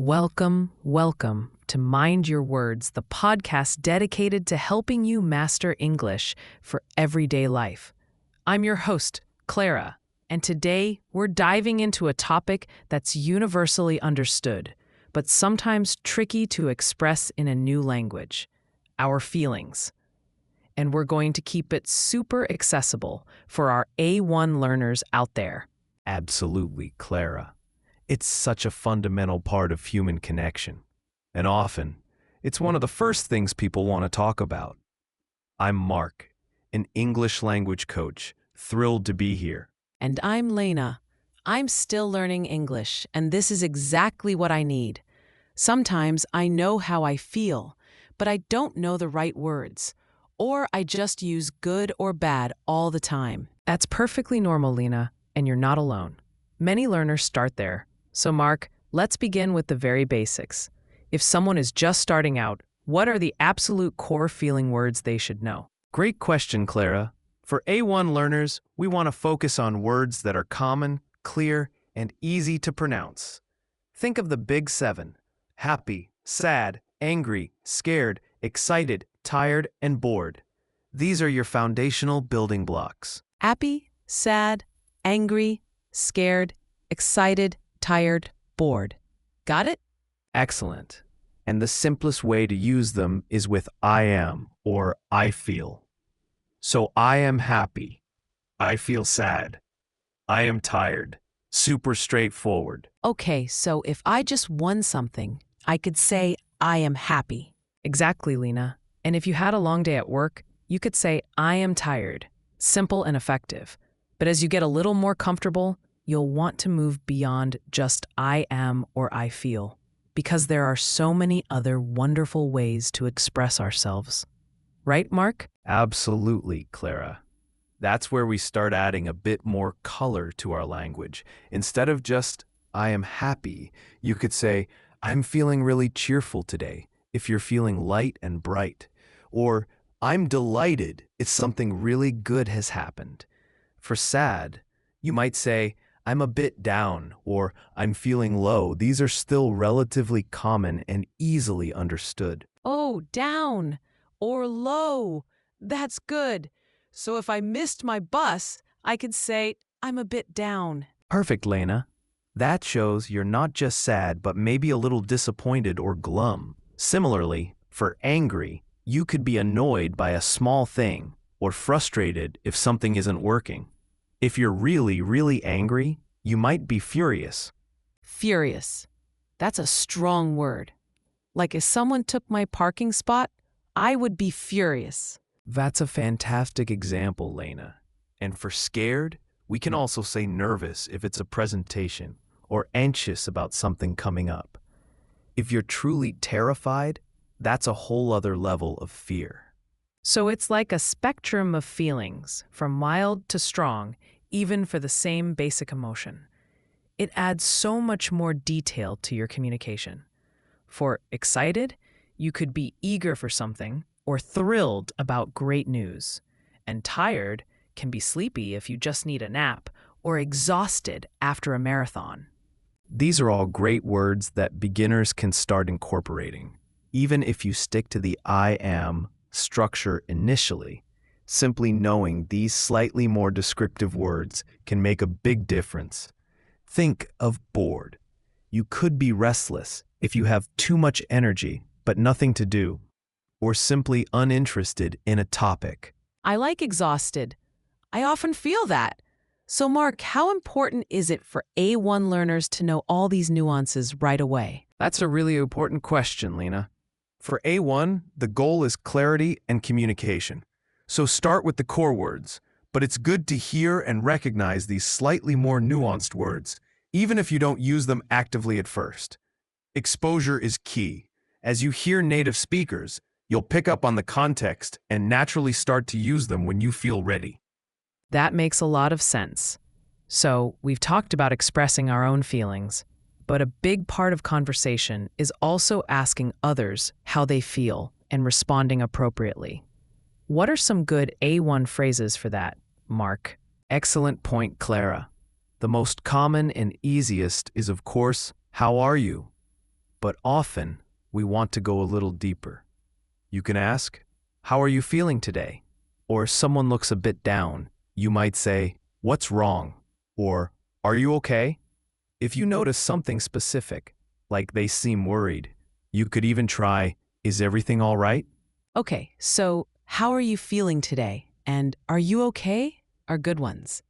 Welcome to Mind Your Words, the podcast dedicated to helping you master English for everyday life. I'm your host, Clara, and today we're diving into a topic that's universally understood, but sometimes tricky to express in a new language: our feelings. And we're going to keep it super accessible for our A1 learners out there. Absolutely, Clara. It's such a fundamental part of human connection, and often, it's one of the first things people want to talk about. I'm Mark, an English language coach, thrilled to be here. And I'm Lena. I'm still learning English, and this is exactly what I need. Sometimes I know how I feel, but I don't know the right words, or I just use good or bad all the time. That's perfectly normal, Lena, and you're not alone. Many learners start there. So Mark, let's begin with the very basics. If someone is just starting out, what are the absolute core feeling words they should know? Great question, Clara. For A1 learners, we want to focus on words that are common, clear, and easy to pronounce. Think of the big seven: happy, sad, angry, scared, excited, tired, and bored. These are your foundational building blocks. Happy, sad, angry, scared, excited, tired, bored. Got it? Excellent. And the simplest way to use them is with I am or I feel. So I am happy. I feel sad. I am tired. Super straightforward. Okay, so if I just won something, I could say I am happy. Exactly, Lena. And if you had a long day at work, you could say I am tired. Simple and effective. But as you get a little more comfortable, you'll want to move beyond just I am or I feel, because there are so many other wonderful ways to express ourselves. Right, Mark? Absolutely, Clara. That's where we start adding a bit more color to our language. Instead of just I am happy, you could say I'm feeling really cheerful today if you're feeling light and bright. Or I'm delighted if something really good has happened. For sad, you might say I'm a bit down or I'm feeling low. These are still relatively common and easily understood. Oh, down or low. That's good. So if I missed my bus, I could say I'm a bit down. Perfect, Lena. That shows you're not just sad, but maybe a little disappointed or glum. Similarly, for angry, you could be annoyed by a small thing or frustrated if something isn't working. If you're really angry, you might be furious. Furious. That's a strong word. Like if someone took my parking spot, I would be furious. That's a fantastic example, Lena. And for scared, we can also say nervous if it's a presentation or anxious about something coming up. If you're truly terrified, that's a whole other level of fear. So it's like a spectrum of feelings, from mild to strong, even for the same basic emotion. It adds so much more detail to your communication. For excited, you could be eager for something or thrilled about great news. And tired can be sleepy if you just need a nap, or exhausted after a marathon. These are all great words that beginners can start incorporating. Even if you stick to the I am structure initially, simply knowing these slightly more descriptive words can make a big difference. Think of bored. You could be restless if you have too much energy but nothing to do, or simply uninterested in a topic. I like exhausted. I often feel that. So Mark, how important is it for A1 learners to know all these nuances right away? That's a really important question, Lena. For A1, the goal is clarity and communication. So start with the core words, but it's good to hear and recognize these slightly more nuanced words, even if you don't use them actively at first. Exposure is key. As you hear native speakers, you'll pick up on the context and naturally start to use them when you feel ready. That makes a lot of sense. So we've talked about expressing our own feelings, but a big part of conversation is also asking others how they feel and responding appropriately. What are some good A1 phrases for that, Mark? Excellent point, Clara. The most common and easiest is, of course, how are you? but often we want to go a little deeper. You can ask, "How are you feeling today?" Or if someone looks a bit down, you might say, "What's wrong?" Or, "Are you okay?" If you notice something specific, like they seem worried, you could even try, "Is everything all right?" Okay, so how are you feeling today? And are you okay? Are good ones.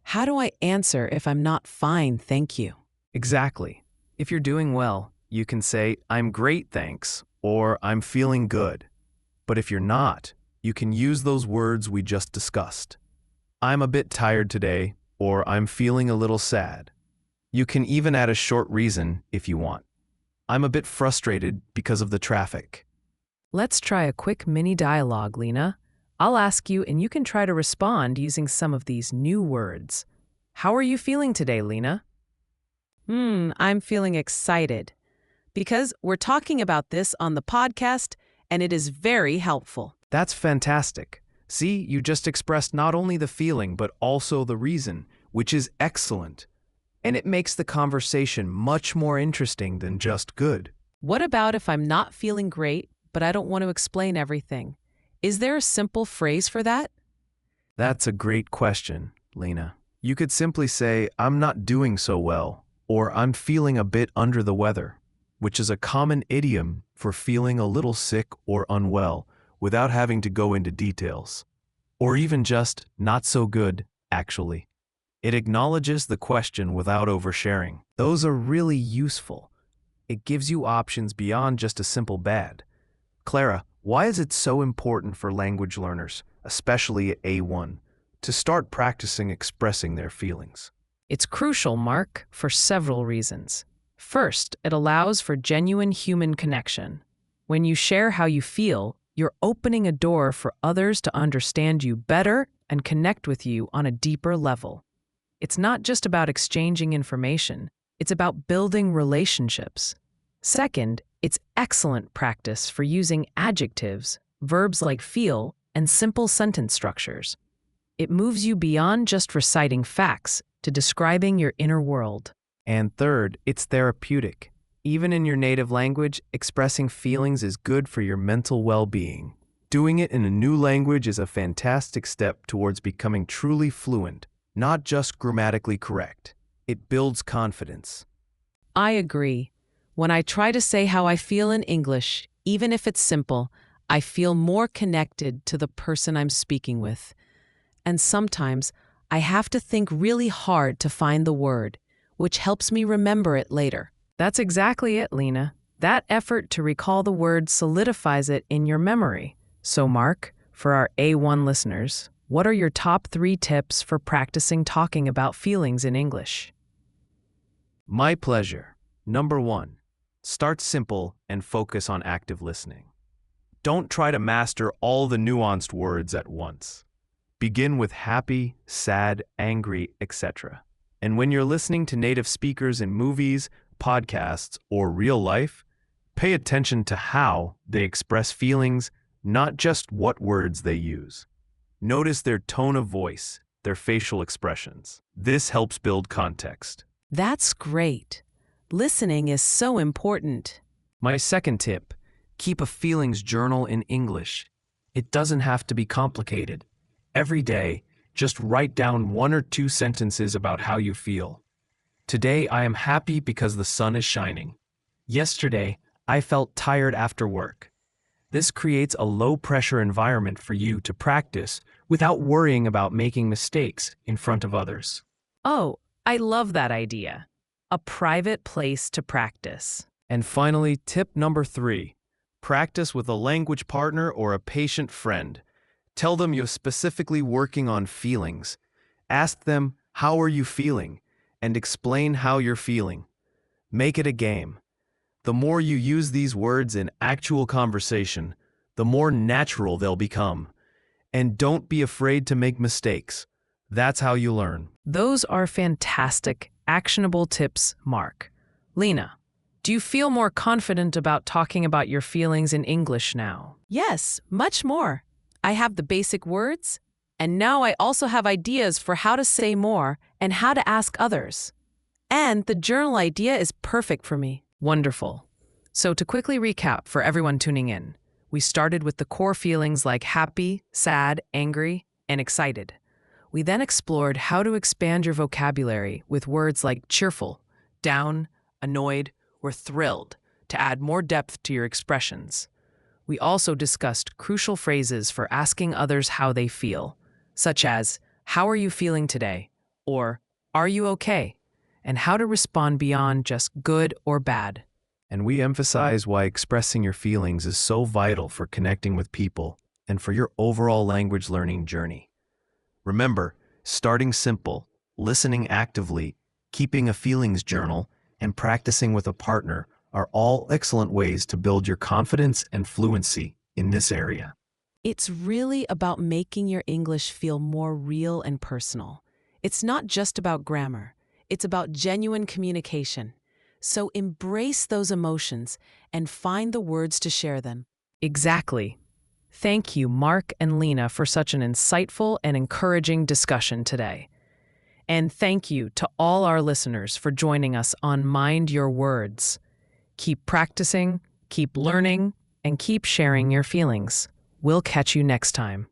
How do I answer if I'm not fine, thank you? Exactly. If you're doing well, you can say, "I'm great, thanks," or "I'm feeling good." But if you're not, you can use those words we just discussed. "I'm a bit tired today," or "I'm feeling a little sad." You can even add a short reason if you want. "I'm a bit frustrated because of the traffic." Let's try a quick mini dialogue, Lena. I'll ask you, and you can try to respond using some of these new words. How are you feeling today, Lena? I'm feeling excited because we're talking about this on the podcast, and it is very helpful. That's fantastic. See, you just expressed not only the feeling, but also the reason, which is excellent. And it makes the conversation much more interesting than just good. What about if I'm not feeling great, but I don't want to explain everything? Is there a simple phrase for that? That's a great question, Lena. You could simply say, "I'm not doing so well," or "I'm feeling a bit under the weather," which is a common idiom for feeling a little sick or unwell without having to go into details. Or even just, "not so good," actually. It acknowledges the question without oversharing. Those are really useful. It gives you options beyond just a simple bad. Clara, why is it so important for language learners, especially at A1, to start practicing expressing their feelings? It's crucial, Mark, for several reasons. First, it allows for genuine human connection. When you share how you feel, you're opening a door for others to understand you better and connect with you on a deeper level. It's not just about exchanging information, it's about building relationships. Second, it's excellent practice for using adjectives, verbs like feel, and simple sentence structures. It moves you beyond just reciting facts to describing your inner world. And third, it's therapeutic. Even in your native language, expressing feelings is good for your mental well-being. Doing it in a new language is a fantastic step towards becoming truly fluent, not just grammatically correct. It builds confidence. I agree. When I try to say how I feel in English, even if it's simple, I feel more connected to the person I'm speaking with. And sometimes I have to think really hard to find the word, which helps me remember it later. That's exactly it, Lena. That effort to recall the word solidifies it in your memory. So, Mark, for our A1 listeners, what are your top 3 tips for practicing talking about feelings in English? My pleasure. Number 1, start simple and focus on active listening. Don't try to master all the nuanced words at once. Begin with happy, sad, angry, etc. And when you're listening to native speakers in movies, podcasts, or real life, pay attention to how they express feelings, not just what words they use. Notice their tone of voice, their facial expressions. This helps build context. That's great. Listening is so important. My second tip, keep a feelings journal in English. It doesn't have to be complicated. Every day, just write down 1 or 2 sentences about how you feel. Today, I am happy because the sun is shining. Yesterday, I felt tired after work. This creates a low-pressure environment for you to practice without worrying about making mistakes in front of others. Oh, I love that idea. A private place to practice. And finally, tip number 3, practice with a language partner or a patient friend. Tell them you're specifically working on feelings. Ask them, "How are you feeling?" and explain how you're feeling. Make it a game. The more you use these words in actual conversation, the more natural they'll become. And don't be afraid to make mistakes. That's how you learn. Those are fantastic, actionable tips, Mark. Lena, do you feel more confident about talking about your feelings in English now? Yes, much more. I have the basic words, and now I also have ideas for how to say more and how to ask others. And the journal idea is perfect for me. Wonderful. So, to quickly recap for everyone tuning in, we started with the core feelings like happy, sad, angry, and excited. We then explored how to expand your vocabulary with words like cheerful, down, annoyed, or thrilled to add more depth to your expressions. We also discussed crucial phrases for asking others how they feel, such as, "How are you feeling today?" or "Are you okay?" and how to respond beyond just good or bad. And we emphasize why expressing your feelings is so vital for connecting with people and for your overall language learning journey. Remember, starting simple, listening actively, keeping a feelings journal, and practicing with a partner are all excellent ways to build your confidence and fluency in this area. It's really about making your English feel more real and personal. It's not just about grammar, it's about genuine communication. So embrace those emotions and find the words to share them. Exactly. Thank you, Mark and Lena, for such an insightful and encouraging discussion today. And thank you to all our listeners for joining us on Mind Your Words. Keep practicing, keep learning, and keep sharing your feelings. We'll catch you next time.